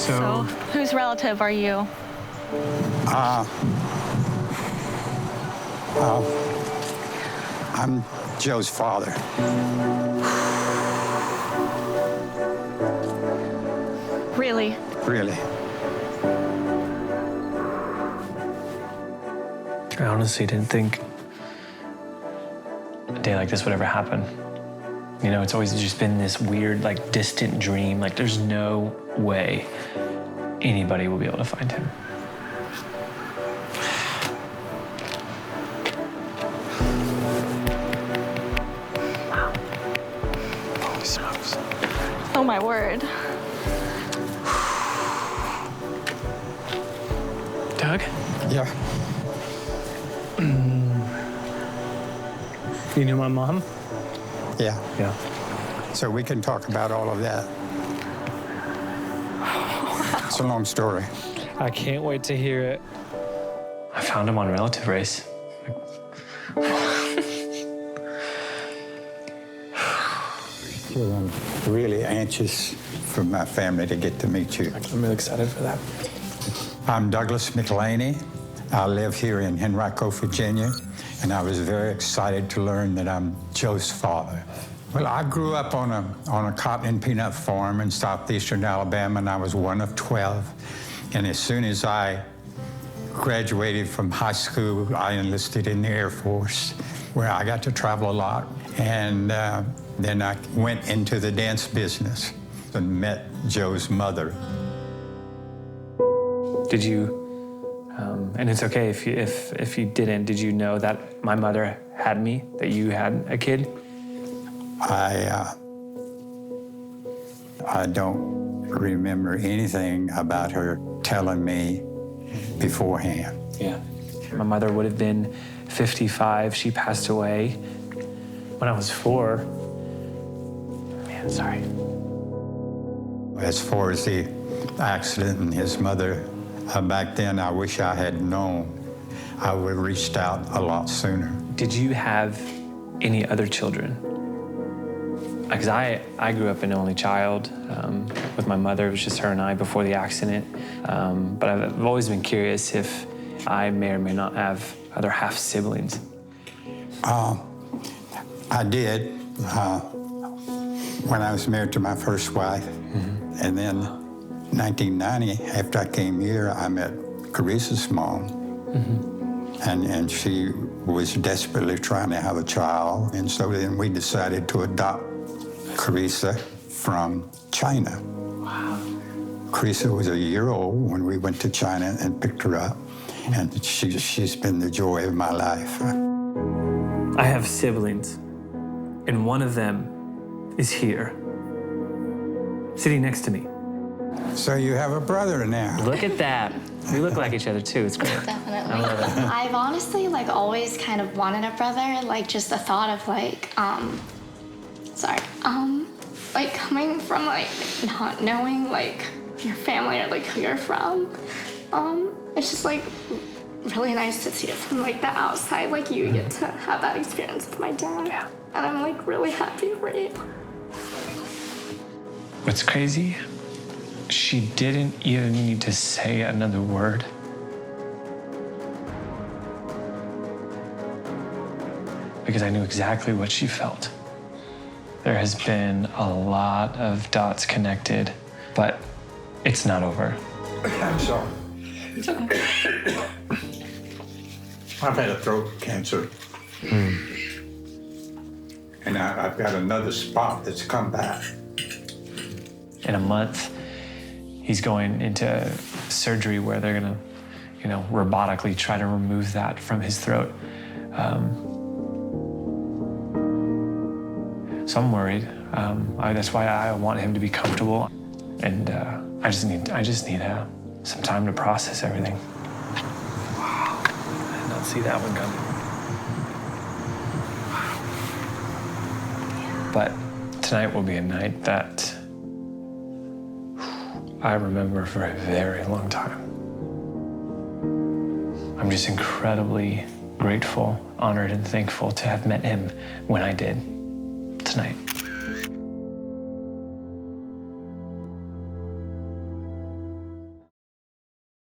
So whose relative are you? I'm Joe's father. Really? Really. I honestly didn't think a day like this would ever happen. You know, it's always just been this weird, like, distant dream. Like, there's no way anybody will be able to find him. Wow. Holy smokes. Oh, my word. Doug? Yeah. You knew my mom? Yeah. Yeah. So we can talk about all of that. It's a long story. I can't wait to hear it. I found him on Relative Race. Well, I'm really anxious for my family to get to meet you. I'm really excited for that. I'm Douglas McLaney. I live here in Henrico, Virginia, and I was very excited to learn that I'm Joe's father. Well, I grew up on a cotton and peanut farm in southeastern Alabama, and I was one of 12. And as soon as I graduated from high school, I enlisted in the Air Force, where I got to travel a lot. And then I went into the dance business and met Joe's mother. Did you, and it's okay if you didn't, did you know that my mother had me, that you had a kid? I don't remember anything about her telling me beforehand. Yeah. My mother would have been 55. She passed away when I was 4. Man, sorry. As far as the accident and his mother, back then I wish I had known. I would have reached out a lot sooner. Did you have any other children? Because I grew up an only child with my mother. It was just her and I before the accident. But I've always been curious if I may or may not have other half siblings. I did when I was married to my first wife. Mm-hmm. And then 1990, after I came here, I met Carissa's mom. Mm-hmm. And she was desperately trying to have a child. And so then we decided to adopt Carissa from China. Wow. Carissa was a year old when we went to China and picked her up. And she's been the joy of my life. I have siblings, and one of them is here, sitting next to me. So you have a brother now. Look at that. We look like each other too. It's great. Definitely. I love it. I've honestly always kind of wanted a brother, just the thought of coming from not knowing your family or who you're from. It's just really nice to see it from the outside. You get to have that experience with my dad. Yeah. And I'm really happy for you. What's crazy? She didn't even need to say another word. Because I knew exactly what she felt. There has been a lot of dots connected, but it's not over. I'm sorry. It's okay. I've had a throat cancer. And I've got another spot that's come back. In a month, he's going into surgery where they're gonna, robotically try to remove that from his throat. So I'm worried. That's why I want him to be comfortable, and I just need some time to process everything. Wow, I did not see that one coming. But tonight will be a night that I remember for a very long time. I'm just incredibly grateful, honored, and thankful to have met him when I did tonight.